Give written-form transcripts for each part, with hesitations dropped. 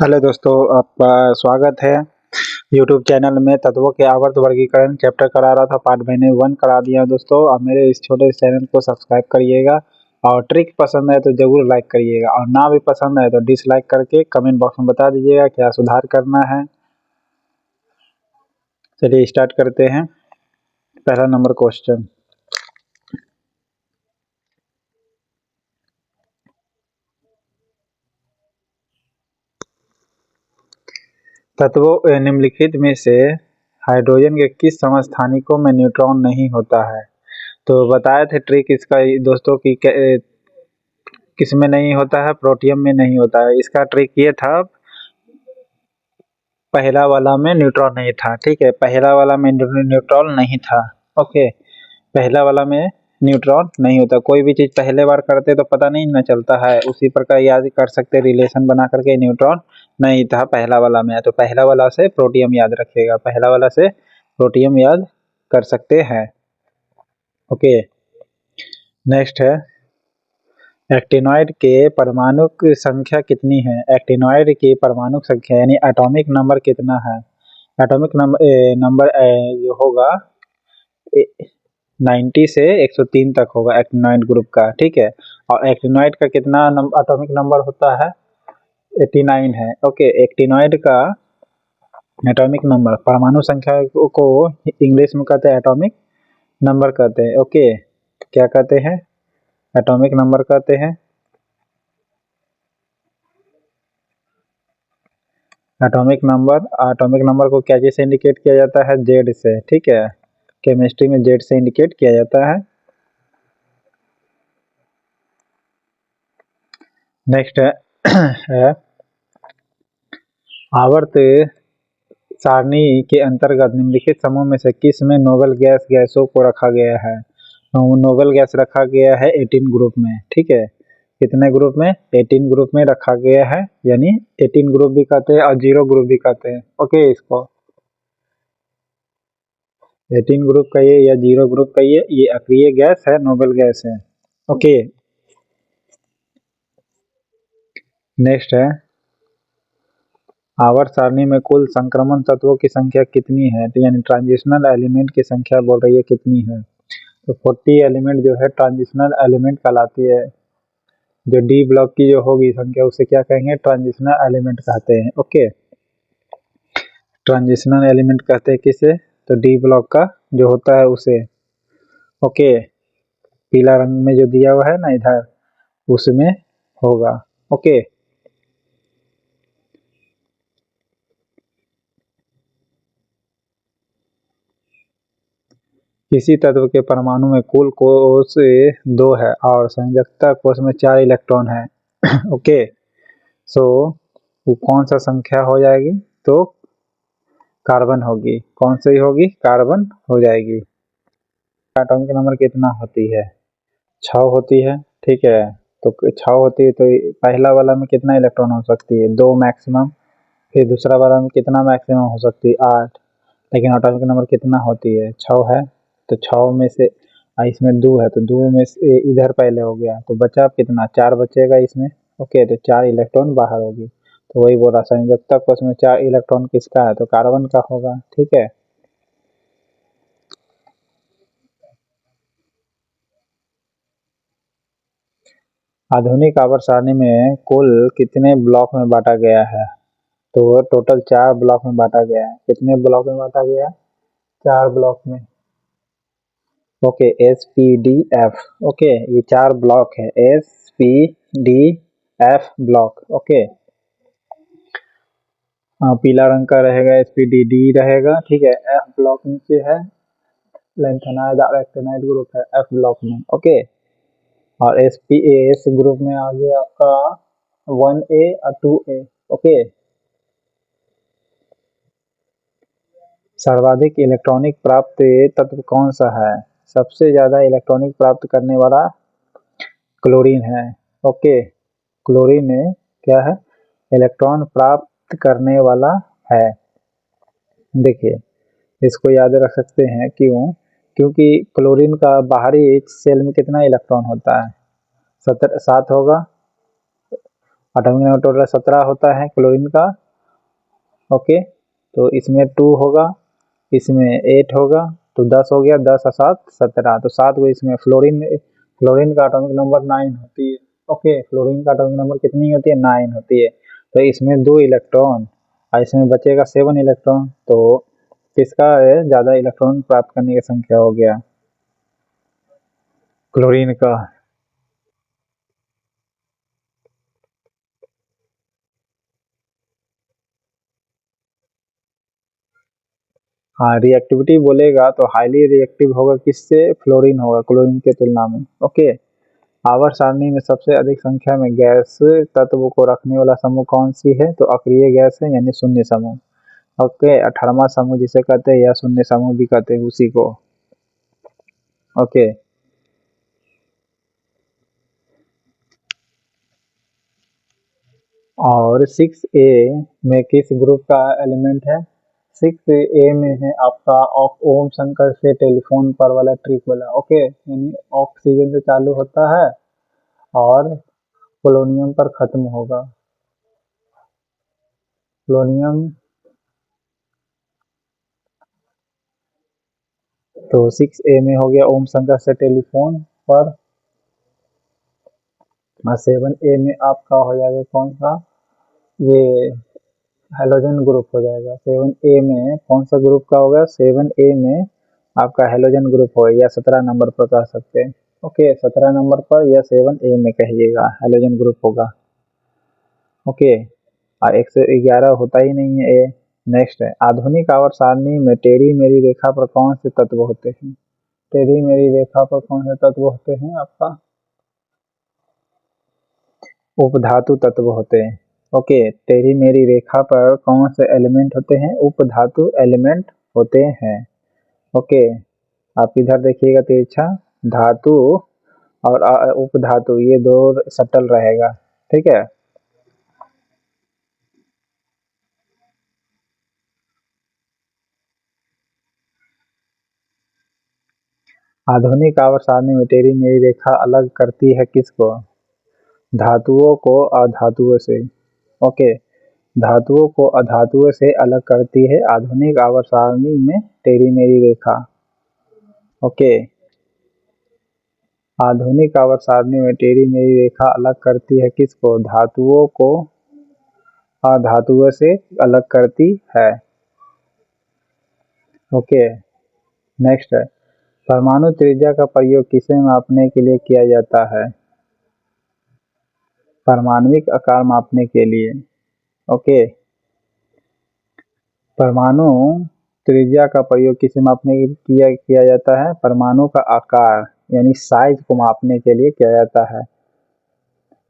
Hello दोस्तों, आपका स्वागत है यूट्यूब चैनल में। तत्वों के आवर्त वर्गीकरण चैप्टर करा रहा था, पार्ट मैंने 1 करा दिया दोस्तों। आप मेरे इस छोटे चैनल को सब्सक्राइब करिएगा और ट्रिक पसंद है तो ज़रूर लाइक करिएगा, और ना भी पसंद है तो डिसलाइक करके कमेंट बॉक्स में बता दीजिएगा क्या सुधार करना है। चलिए स्टार्ट करते हैं। पहला नंबर क्वेश्चन, तत्वों निम्नलिखित में से हाइड्रोजन के किस समस्थानिकों में न्यूट्रॉन नहीं होता है। तो बताए थे ट्रिक इसका दोस्तों की किस में नहीं होता है, प्रोटियम में नहीं होता है। इसका ट्रिक ये था, पहला वाला में न्यूट्रॉन नहीं था। ठीक है, पहला वाला में न्यूट्रॉन नहीं था। ओके, पहला वाला में न्यूट्रॉन नहीं होता। कोई भी चीज पहले बार करते तो पता नहीं ना चलता है, उसी प्रकार याद कर सकते, रिलेशन बना करके न्यूट्रॉन नहीं था पहला वाला में, तो पहला वाला से प्रोटियम याद रखिएगा, पहला वाला से प्रोटियम याद कर सकते हैं। ओके, नेक्स्ट है, एक्टिनॉइड के परमाणु की संख्या कितनी है। एक्टिनॉइड की परमाणु संख्या यानी एटॉमिक नंबर कितना है। एटॉमिक नंबर जो होगा 90 से 103 तक होगा एक्टिनॉइड ग्रुप का। ठीक है, और एक्टिनॉइड का कितना एटॉमिक नंबर होता है, 89 है। ओके, एक्टिनॉइड का एटॉमिक नंबर, परमाणु संख्या को इंग्लिश में कहते हैं एटॉमिक नंबर कहते हैं। ओके, क्या कहते हैं, एटॉमिक नंबर कहते हैं। एटॉमिक नंबर को क्या चीज से इंडिकेट किया जाता है, जेड से। ठीक है, केमिस्ट्री में जेड से इंडिकेट किया जाता है। नेक्स्ट है आवर्त सारणी के अंतर्गत निम्नलिखित समूह में से किस में नोबेल गैसों को रखा गया है। नोबेल गैस रखा गया है 18 ग्रुप में। ठीक है, कितने ग्रुप में, 18 ग्रुप में रखा गया है, यानी 18 ग्रुप भी कहते हैं और 0 ग्रुप भी कहते हैं। ओके, इसको 18 ग्रुप कहिए या 0 ग्रुप कहिए, ये अक्रिय गैस है, नोबेल गैस है। ओके, नेक्स्ट है, आवर्त सारणी में कुल संक्रमण तत्वों की संख्या कितनी है, तो यानी ट्रांजिशनल एलिमेंट की संख्या बोल रही है कितनी है। तो 40 एलिमेंट जो है ट्रांजिशनल एलिमेंट कहलाती है। जो डी ब्लॉक की जो होगी संख्या उसे क्या कहेंगे, ट्रांजिशनल एलिमेंट कहते हैं। ओके, ट्रांजिशनल एलिमेंट कहते हैं किसे, तो डी ब्लॉक का जो होता है उसे। ओके, पीला रंग में जो दिया हुआ है ना इधर, उसमें होगा। ओके, किसी तत्व के परमाणु में कुल कोष 2 है और संयोजकता कोष में 4 इलेक्ट्रॉन है। ओके, सो वो कौन सा संख्या हो जाएगी, तो कार्बन होगी। कौन सी होगी, कार्बन हो जाएगी। एटॉमिक नंबर कितना होती है, 6 होती है। ठीक है, तो 6 होती है, तो पहला वाला में कितना इलेक्ट्रॉन हो सकती है, 2 मैक्सिमम। फिर दूसरा वाला में कितना मैक्सिमम हो सकती है, 8। लेकिन एटॉमिक नंबर कितना होती है, 6 है। तो 6 में से इसमें 2 है, तो 2 में से इधर पहले हो गया, तो बचा कितना, 4 बचेगा इसमें। ओके, तो 4 इलेक्ट्रॉन बाहर होगी। तो वही बोला, संयोजकता कोष में 4 इलेक्ट्रॉन किसका है, तो कार्बन का होगा। ठीक है, आधुनिक आवर्त सारणी में कुल कितने ब्लॉक में बांटा गया है, तो टोटल 4 ब्लॉक में बांटा गया है। कितने ब्लॉक में बांटा गया, 4 ब्लॉक में। Okay, S P D F. Okay, ये 4 ब्लॉक है, S P D F block. Okay, पीला रंग का रहेगा एस पी डी डी रहेगा। ठीक है, एफ ब्लॉक नीचे है, लेंथेनाइड और एक्टिनाइड ग्रुप है एफ ब्लॉक में। ओके, और एस पी एस ग्रुप में आ गया आपका 1A और 2A। ओके, सर्वाधिक इलेक्ट्रॉनिक प्राप्त तत्व कौन सा है, सबसे ज्यादा इलेक्ट्रॉनिक प्राप्त करने वाला क्लोरीन है। ओके, क्लोरीन में क्या है, इलेक्ट्रॉन प्राप्त करने वाला है। देखिए, इसको याद रख सकते हैं, क्यों, क्योंकि क्लोरीन का बाहरी सेल में कितना इलेक्ट्रॉन होता है, 7 होगा, एटॉमिक नंबर टोटल 17 होता है क्लोरीन का। ओके, तो इसमें 2 होगा, इसमें 8 होगा, तो 10 हो गया, 10 और 7 17, तो 7 को इसमें फ्लोरीन का एटॉमिक नंबर 9 होती है। ओके, फ्लोरीन का एटॉमिक नंबर कितनी होती है? 9 होती है। तो इसमें 2 इलेक्ट्रॉन और इसमें बचेगा 7 इलेक्ट्रॉन, तो किसका ज़्यादा इलेक्ट्रॉन प्राप्त करने की संख्या हो गया? क्लोरीन का। हाँ, रिएक्टिविटी बोलेगा तो हाईली रिएक्टिव होगा किससे? फ्लोरीन होगा क्लोरीन के तुलना में। ओके, आवर्त सारणी में सबसे अधिक संख्या में गैस तत्व को रखने वाला समूह कौन सी है? तो अक्रिय गैस है, यानी शून्य समूह। ओके, 18वां समूह जिसे कहते हैं या शून्य समूह भी कहते हैं उसी को। ओके, और 6A में किस ग्रुप का एलिमेंट है? 6A में है आपका ओम शंकर से टेलीफोन पर वाला ट्रिक वाला। ओके, यानी ऑक्सीजन से चालू होता है और पोलोनियम पर खत्म होगा। पोलोनियम, तो 6A में हो गया ओम शंकर से टेलीफोन पर, और 7A में आपका हो जाएगा कौन सा? ये हेलोजन ग्रुप हो जाएगा। 7A में कौन सा ग्रुप का होगा? 7A में आपका हेलोजन ग्रुप होगा, या 17 नंबर पर कह सकते हैं। ओके, 17 नंबर पर या 7A में कहिएगा, हेलोजन ग्रुप होगा। ओके, और 111 होता ही नहीं है ए। नेक्स्ट है, आधुनिक आवर्त सारणी में टेढ़ी मेढ़ी रेखा पर कौन से तत्व होते हैं? टेढ़ी मेढ़ी रेखा पर कौन से तत्व होते हैं? आपका उपधातु तत्व होते हैं। ओके, टेढ़ी मेढ़ी रेखा पर कौन से एलिमेंट होते हैं? उपधातु एलिमेंट होते हैं। ओके, आप इधर देखिएगा तिरछा, धातु और उपधातु ये दो सटल रहेगा, ठीक है। आधुनिक आवर्त सारणी में टेढ़ी मेढ़ी रेखा अलग करती है किसको? धातुओं को अधातुओं से। ओके, धातुओं को अधातुओं से अलग करती है आधुनिक आवर्त सारणी में टेढ़ी मेढ़ी रेखा। ओके, आधुनिक आवर्त सारणी में टेढ़ी मेढ़ी रेखा अलग करती है किसको? धातुओं को अधातुओं से अलग करती है। ओके, नेक्स्ट है, परमाणु त्रिज्या का प्रयोग किसे मापने के लिए किया जाता है? परमाणविक आकार मापने के लिए। ओके, परमाणु त्रिज्या का प्रयोग किसे मापने के लिए किया जाता है? परमाणु का आकार यानी साइज को मापने के लिए किया जाता है,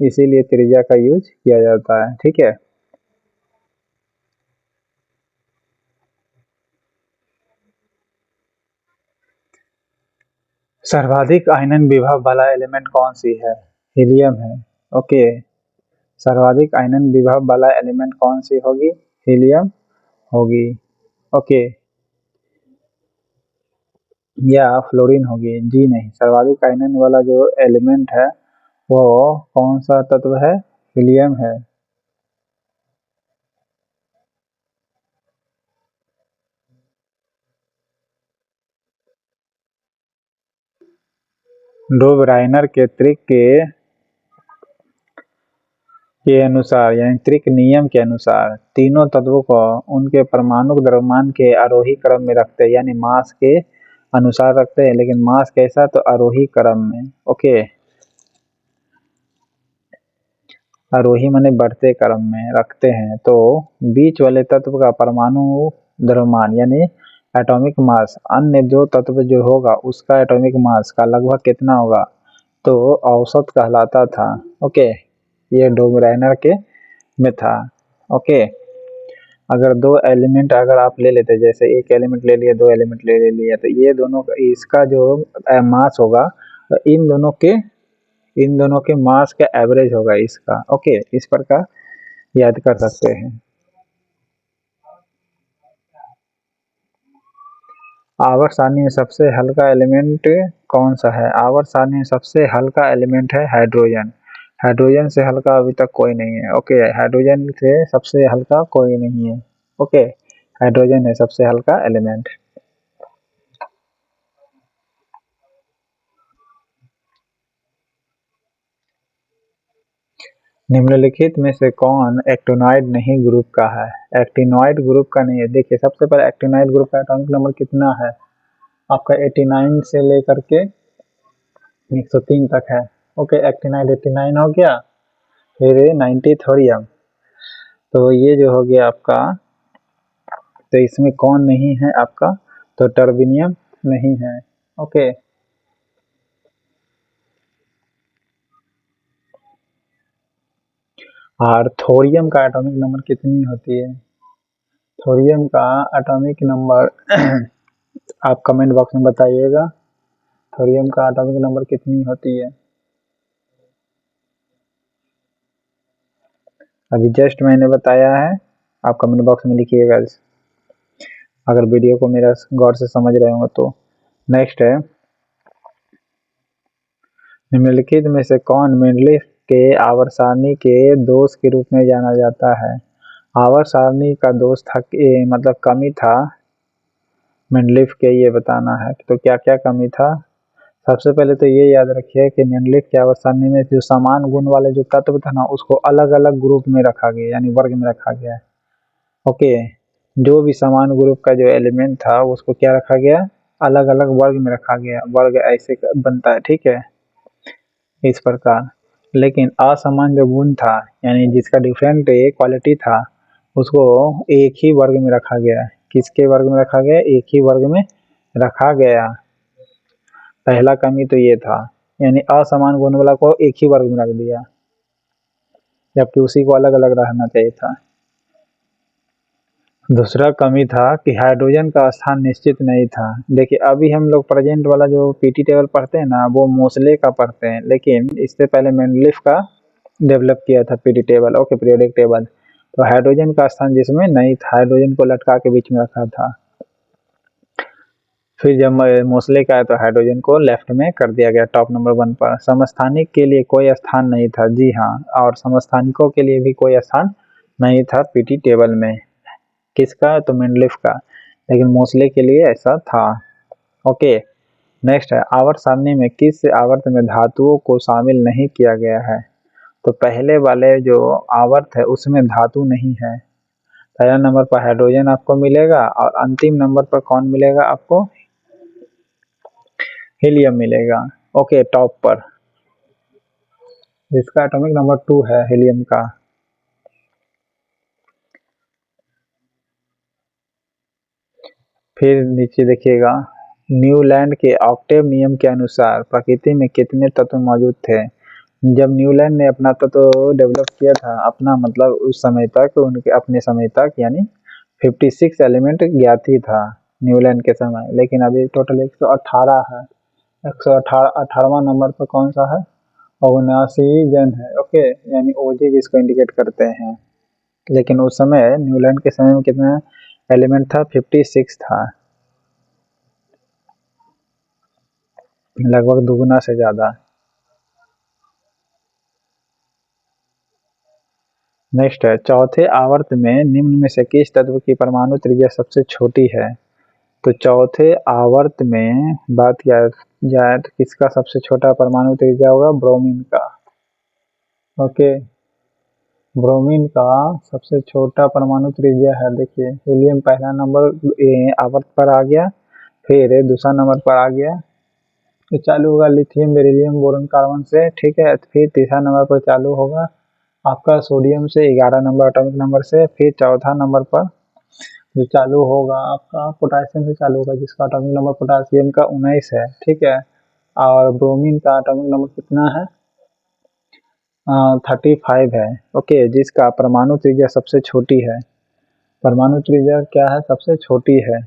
इसीलिए त्रिज्या का यूज किया जाता है, ठीक है। सर्वाधिक आयनन विभव वाला एलिमेंट कौन सी है? हीलियम है। ओके, सर्वाधिक आयनन विभव वाला एलिमेंट कौन सी होगी? हीलियम होगी। ओके, या फ्लोरीन होगी? जी नहीं, सर्वाधिक आयनन वाला जो एलिमेंट है वो कौन सा तत्व है? हीलियम है। डोब राइनर के त्रिक के अनुसार यानी त्रिक नियम के अनुसार तीनों तत्वों को उनके परमाणु द्रव्यमान के आरोही क्रम में रखते हैं, यानी मास के अनुसार रखते हैं, लेकिन मास कैसा? तो आरोही क्रम में। ओके, आरोही माने बढ़ते क्रम में रखते हैं। तो बीच वाले तत्व का परमाणु द्रव्यमान यानी एटॉमिक मास अन्य जो तत्व जो होगा उसका एटॉमिक मास का लगभग कितना होगा? तो औसत कहलाता था। ओके, ये डोबराइनर के में था। ओके, अगर दो एलिमेंट अगर आप ले लेते, जैसे एक एलिमेंट ले लिया, दो एलिमेंट ले लिया, तो ये दोनों का इसका जो मास होगा इन दोनों के मास का एवरेज होगा इसका। ओके, इस प्रकार याद कर सकते हैं। आवर्त सारणी में सबसे हल्का एलिमेंट कौन सा है? आवर्त सारणी में सबसे हल्का एलिमेंट है हाइड्रोजन। हाइड्रोजन से हल्का अभी तक कोई नहीं है। ओके, हाइड्रोजन से सबसे हल्का कोई नहीं है। ओके, हाइड्रोजन है सबसे हल्का एलिमेंट। निम्नलिखित में से कौन एक्टिनोइड नहीं ग्रुप का है? एक्टिनोइड ग्रुप का नहीं है। देखिए, सबसे पहले एक्टिनोइड ग्रुप का एटॉमिक नंबर कितना है आपका? 89 से लेकर के 103 तक है। ओके, एक्टिनोइड 89 हो गया। फिर 90 थोरियम, तो ये जो हो गया आपका, तो इसमें कौन नहीं है आपका? तो टर्बिनियम नहीं है। ओके, और थोरियम का एटॉमिक नंबर कितनी होती है? थोरियम का एटॉमिक नंबर आप कमेंट बॉक्स में बताइएगा। थोरियम का एटॉमिक नंबर कितनी होती है? अभी जस्ट मैंने बताया है, आप कमेंट बॉक्स में लिखिएगा अगर वीडियो को मेरा गौर से समझ रहे हो तो। नेक्स्ट है, निम्नलिखित में से कौन मेंडलीफ के आवर्त सारणी के दोष के रूप में जाना जाता है? आवर्त सारणी का दोष था मतलब कमी था मेंडलीफ के, ये बताना है। तो क्या क्या कमी था? सबसे पहले तो ये याद रखिए कि मेंडलीफ की आवर्त सारणी में जो समान गुण वाले जो तत्व था ना, उसको अलग अलग ग्रुप में रखा गया, यानी वर्ग में रखा गया है। ओके, जो भी समान ग्रुप का जो एलिमेंट था उसको क्या रखा गया? अलग अलग वर्ग में रखा गया। वर्ग ऐसे बनता है, ठीक है, इस प्रकार। लेकिन असमान जो गुण था, यानी जिसका डिफरेंट क्वालिटी था, उसको एक ही वर्ग में रखा गया। किसके वर्ग में रखा गया? एक ही वर्ग में रखा गया। पहला कमी तो ये था, यानी असमान गुण वाला को एक ही वर्ग में रख दिया, जबकि उसी को अलग अलग रहना चाहिए था। दूसरा कमी था कि हाइड्रोजन का स्थान निश्चित नहीं था। देखिए, अभी हम लोग प्रेजेंट वाला जो पीटी टेबल पढ़ते हैं ना, वो मोसले का पढ़ते हैं, लेकिन इससे पहले मेंडलीफ का डेवलप किया था PT table. Okay, periodic table. तो हाइड्रोजन का स्थान जिसमें नहीं था, हाइड्रोजन को लटका के बीच में रखा था। फिर जब मोसले का आया तो हाइड्रोजन को लेफ्ट में कर दिया गया, टॉप नंबर 1 पर। समस्थानिक के लिए कोई स्थान नहीं था, जी हाँ, और समस्थानिकों के लिए भी कोई स्थान नहीं था पीटी टेबल में। किसका? तो मेंडलीफ का। लेकिन मोसले के लिए ऐसा था। ओके, नेक्स्ट है, आवर्त सारणी में किस आवर्त में धातुओं को शामिल नहीं किया गया है? तो पहले वाले जो आवर्त है उसमें धातु नहीं है। पहला नंबर पर हाइड्रोजन आपको मिलेगा, और अंतिम नंबर पर कौन मिलेगा आपको? हीलियम मिलेगा। ओके, टॉप पर, जिसका एटॉमिक नंबर 2 है हीलियम का। फिर नीचे देखिएगा, न्यूलैंड के ऑक्टेव नियम के अनुसार प्रकृति में कितने तत्व मौजूद थे? जब न्यूलैंड ने अपना तत्व डेवलप किया था, अपना मतलब उस समय तक, उनके अपने समय तक, यानी 56 एलिमेंट ज्ञात ही था न्यूलैंड के समय। लेकिन अभी टोटल 118 है। 118वां नंबर पर कौन सा है? ओगनासीजन है। ओके, यानी ओजे जिसको इंडिकेट करते हैं। लेकिन उस समय न्यूलैंड के समय में कितना एलिमेंट था? 56 था, लगभग दुगुना से ज्यादा। नेक्स्ट है, चौथे आवर्त में निम्न में से किस तत्व की परमाणु त्रिज्या सबसे छोटी है? तो चौथे आवर्त में बात किया जाए तो किसका सबसे छोटा परमाणु त्रिज्या होगा? ब्रोमीन का। ओके, ब्रोमीन का सबसे छोटा परमाणु त्रिज्या है। देखिए, हीलियम पहला नंबर आवर्त पर आ गया, फिर दूसरा नंबर पर आ गया, तो चालू होगा लिथियम बेरिलियम बोरॉन कार्बन से, ठीक है। फिर तीसरा नंबर पर चालू होगा आपका सोडियम से 11 नंबर एटॉमिक नंबर से। फिर चौथा नंबर पर जो चालू होगा आपका पोटासियम से चालू होगा, जिसका एटॉमिक नंबर पोटासियम का 19 है, ठीक है। और ब्रोमीन का एटॉमिक नंबर कितना है? 35 है। ओके, जिसका परमाणु त्रिज्या सबसे छोटी है। परमाणु त्रिज्या क्या है? सबसे छोटी है।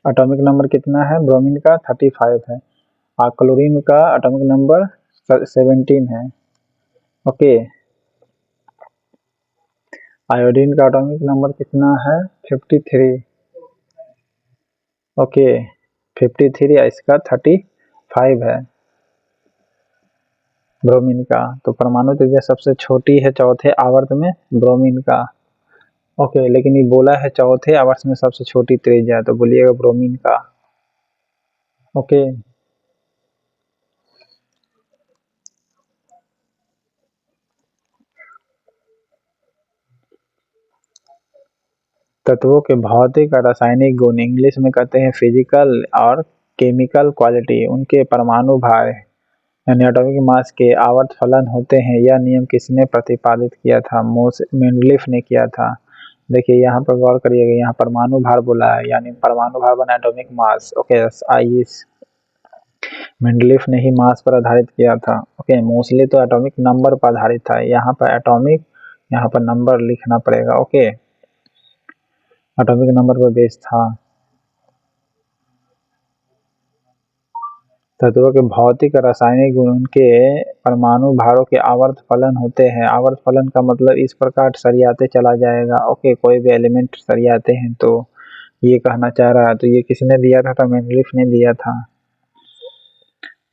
एटॉमिक नंबर कितना है ब्रोमीन का? 35 है। और क्लोरीन का एटॉमिक नंबर 17 है। ओके, आयोडीन का एटॉमिक नंबर कितना है? 53। ओके, 53, इसका 35 है। ब्रोमीन का। तो परमाणु त्रिज्या सबसे छोटी है चौथे आवर्त में ब्रोमीन का। ओके, लेकिन ये बोला है चौथे आवर्त में सबसे छोटी त्रिज्या, तो बोलिएगा ब्रोमीन का। ओके, तत्वों के भौतिक और रासायनिक गुण, इंग्लिश में कहते हैं फिजिकल और केमिकल क्वालिटी, उनके परमाणु भार यानी एटॉमिक मास के आवर्त फलन होते हैं। यह नियम किसने प्रतिपादित किया था? मेंडलीफ ने किया था। देखिए यहाँ पर गौर करिएगा, यहाँ परमाणु भार बोला है, यानी परमाणु भार बना एटॉमिक मास। ओके, आइए, मेंडलीफ ने ही मास पर आधारित किया था। ओके, मोस्टली तो एटॉमिक नंबर पर आधारित था, यहाँ पर एटॉमिक, यहाँ पर नंबर लिखना पड़ेगा। ओके, एटॉमिक नंबर पर बेस था। तत्वों के भौतिक और रासायनिक गुण, उनके परमाणु भारों के आवर्त फलन होते हैं। आवर्त फलन का मतलब इस प्रकार सरियाते चला जाएगा। ओके, कोई भी एलिमेंट सरियाते हैं तो ये कहना चाह रहा है। तो ये किसने दिया था? तो मेंडलीफ ने दिया था।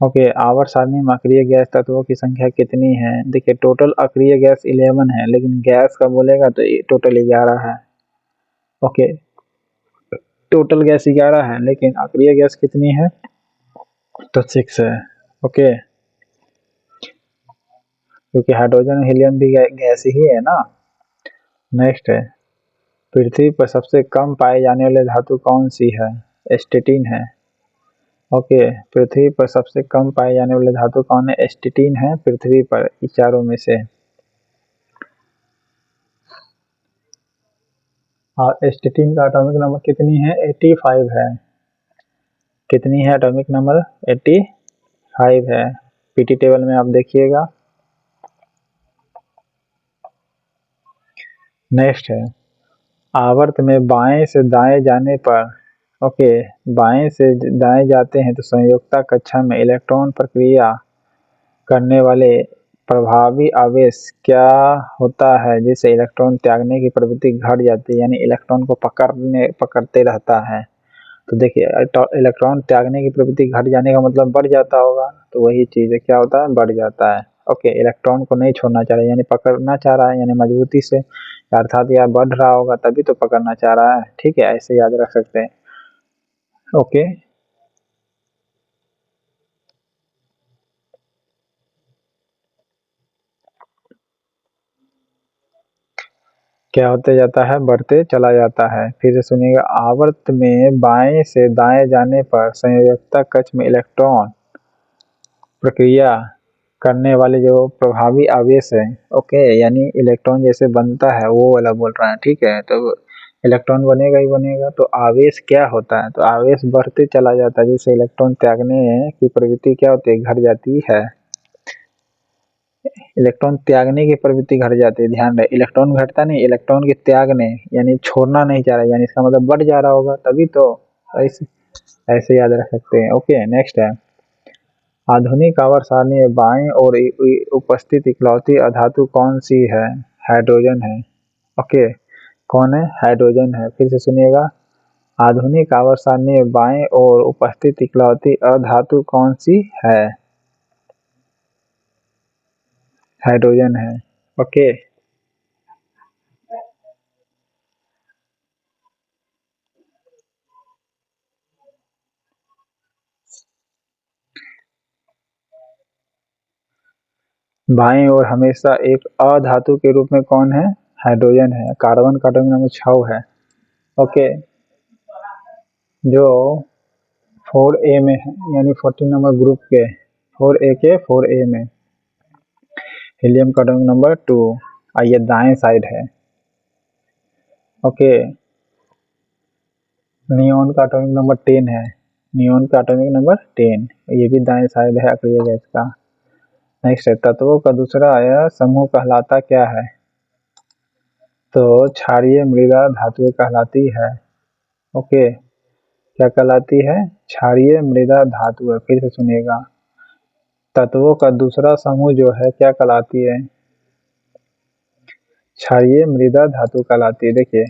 ओके, आवर्त सारणी में अक्रिय गैस तत्वों की संख्या कितनी है? देखिए टोटल अक्रिय गैस 11 है, लेकिन गैस का बोलेगा तो टोटल 11 है। ओके, टोटल गैस 11 है, लेकिन अक्रिय गैस कितनी है? तो 6 है। ओके, क्योंकि हाइड्रोजन और हीलियम भी गैस ही है ना। नेक्स्ट है, पृथ्वी पर सबसे कम पाए जाने वाली धातु कौन सी है? एस्टेटिन है। ओके, पृथ्वी पर सबसे कम पाए जाने वाली धातु कौन है? एस्टेटिन है पृथ्वी पर, इस चारों में से। और एस्टेटिन का एटॉमिक नंबर कितनी है? 85 है। कितनी है एटॉमिक नंबर? 85 है। पीटी टेबल में आप देखिएगा। नेक्स्ट है, आवर्त में बाएं से दाएं जाने पर, ओके, बाएं से दाएं जाते हैं तो संयोजकता कक्षा में इलेक्ट्रॉन प्रक्रिया करने वाले प्रभावी आवेश क्या होता है जिससे इलेक्ट्रॉन त्यागने की प्रवृत्ति घट जाती है, यानी इलेक्ट्रॉन को पकड़ते रहता है। तो देखिए इलेक्ट्रॉन त्यागने की प्रवृत्ति घट जाने का मतलब बढ़ जाता होगा, तो वही चीज़ है, क्या होता है? बढ़ जाता है। ओके, इलेक्ट्रॉन को नहीं छोड़ना चाह रहा है, यानी पकड़ना चाह रहा है, यानी मजबूती से, अर्थात यह बढ़ रहा होगा तभी तो पकड़ना चाह रहा है। ठीक है, ऐसे याद रख सकते हैं। ओके, क्या होते जाता है? बढ़ते चला जाता है। फिर से सुनिएगा, आवर्त में बाएं से दाएं जाने पर संयोजकता कक्ष में इलेक्ट्रॉन प्रक्रिया करने वाले जो प्रभावी आवेश है, ओके, यानी इलेक्ट्रॉन जैसे बनता है वो वाला बोल रहा है। ठीक है, तो इलेक्ट्रॉन बनेगा ही बनेगा, तो आवेश क्या होता है? तो आवेश बढ़ते चला जाता है, जिससे इलेक्ट्रॉन त्यागने की प्रवृत्ति क्या होती है? घट जाती है। इलेक्ट्रॉन त्यागने की प्रवृत्ति घट जाती है, ध्यान रहे, इलेक्ट्रॉन घटता नहीं, इलेक्ट्रॉन के त्यागने, यानी छोड़ना नहीं चाह रहा, यानी इसका मतलब बढ़ जा रहा होगा तभी तो। ऐसे ऐसे याद रख सकते हैं। ओके, नेक्स्ट है, आधुनिक आवर्त सारणी में बाएं और उपस्थित इकलौती अधातु कौन सी है? हाइड्रोजन है। ओके, कौन है? हाइड्रोजन है। फिर से सुनिएगा, आधुनिक आवर्त सारणी में बाएं और उपस्थित इकलौती अधातु कौन सी है? हाइड्रोजन है। ओके, बाएं ओर हमेशा एक अधातु के रूप में कौन है? हाइड्रोजन है। कार्बन का एटॉमिक नंबर 6 है। ओके, जो 4A में है, यानी 14 नंबर ग्रुप के 4A के 4A में हीलियम का एटॉमिक नंबर 2, ये दाएं साइड है। ओके, नियोन का एटॉमिक नंबर 10 है। नियोन का एटॉमिक नंबर 10, ये भी दाएं साइड है अक्रिय गैस का। नेक्स्ट है, तत्वों का दूसरा समूह कहलाता क्या है? तो क्षारीय मृदा धातुएं कहलाती है। ओके, क्या कहलाती है? क्षारीय मृदा धातु है। फिर से सुनिएगा, तत्वों का दूसरा समूह जो है क्या कहलाती है? क्षारीय मृदा धातु कहलाती है। देखिए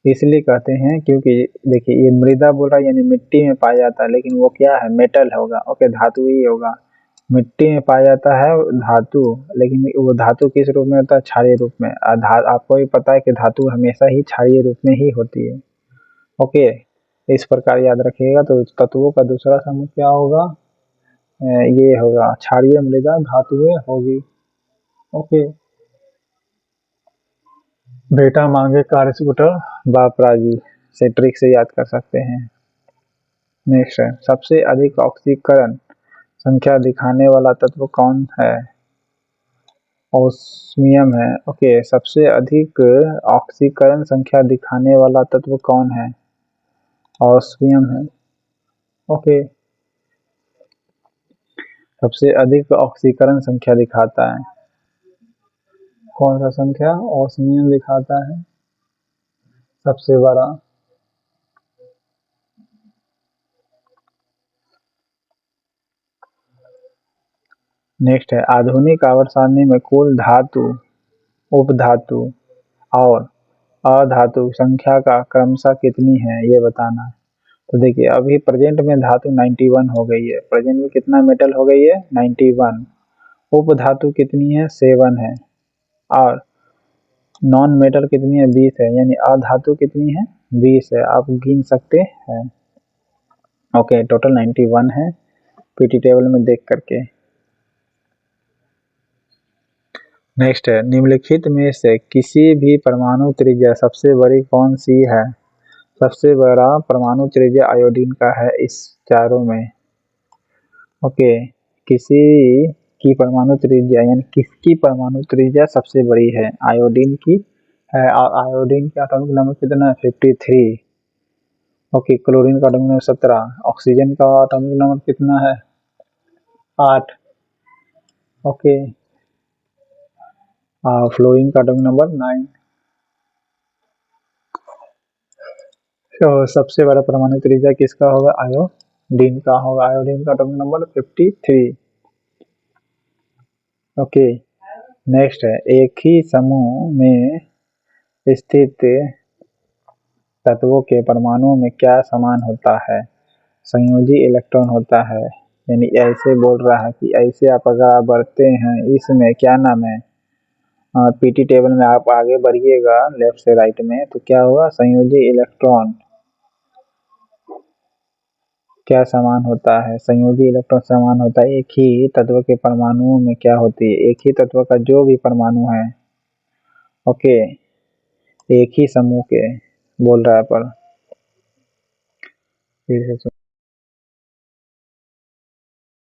इसलिए कहते हैं क्योंकि देखिए ये मृदा बोल रहा है, यानी मिट्टी में पाया जाता है, लेकिन वो क्या है? मेटल होगा। ओके, धातु ही होगा। मिट्टी में पाया जाता है धातु, लेकिन वो धातु किस रूप में होता है? क्षारीय रूप में। आपको भी पता है कि धातु हमेशा ही क्षारीय रूप में ही होती है। ओके, इस प्रकार याद रखिएगा। तो तत्वों का दूसरा समूह क्या होगा? ये होगा क्षारीय मृदा धातुएं होगी। ओके, बेटा मांगे कार्यस्कुटर बापराजी से ट्रिक से याद कर सकते हैं। नेक्स्ट है, सबसे अधिक ऑक्सीकरण संख्या दिखाने वाला तत्व कौन है? ओस्मियम है। ओके, सबसे अधिक ऑक्सीकरण संख्या दिखाने वाला तत्व कौन है? ओस्मियम है। ओके, सबसे अधिक ऑक्सीकरण संख्या दिखाता है कौन सा संख्या? ओस्मियम दिखाता है सबसे बड़ा। नेक्स्ट है, आधुनिक आवर्त सारणी में कुल धातु, उपधातु और अधातु संख्या का क्रमशः कितनी है, ये बताना है। तो देखिए, अभी प्रेजेंट में धातु 91 हो गई है। प्रेजेंट में कितना मेटल हो गई है? 91। उपधातु कितनी है? 7 है। और नॉन मेटल कितनी है? 20 है। यानी अधातु कितनी है? 20 है। आप गिन सकते हैं। ओके, टोटल 91 है पीटी टेबल में देख करके। नेक्स्ट है, निम्नलिखित में से किसी भी परमाणु त्रिज्या सबसे बड़ी कौन सी है? सबसे बड़ा परमाणु त्रिज्या आयोडीन का है इस चारों में। ओके, किसी की परमाणु त्रिज्या यानी किसकी परमाणु त्रिज्या सबसे बड़ी है? आयोडीन की है। और आयोडीन का एटॉमिक नंबर कितना है? 53। ओके, क्लोरीन का एटॉमिक नंबर 17। ऑक्सीजन का एटॉमिक नंबर कितना है? 8। ओके, फ्लोरीन का एटॉमिक नंबर 9। तो सबसे बड़ा परमाणु त्रिज्या किसका होगा? आयोडीन का होगा। आयोडीन का एटॉमिक नंबर 53। ओके, नेक्स्ट है, एक ही समूह में स्थित तत्वों के परमाणुओं में क्या समान होता है? संयोजी इलेक्ट्रॉन होता है। यानी ऐसे बोल रहा है कि ऐसे आप अगर आप बढ़ते हैं इसमें, क्या नाम है, पीटी टेबल में आप आगे बढ़िएगा लेफ्ट से राइट में, तो क्या होगा? संयोजी इलेक्ट्रॉन क्या समान होता है? संयोजी इलेक्ट्रॉन समान होता है एक ही तत्व के परमाणुओं में। क्या होती है? एक ही तत्व का जो भी परमाणु है, ओके, एक ही समूह के बोल रहा है। पर फिर से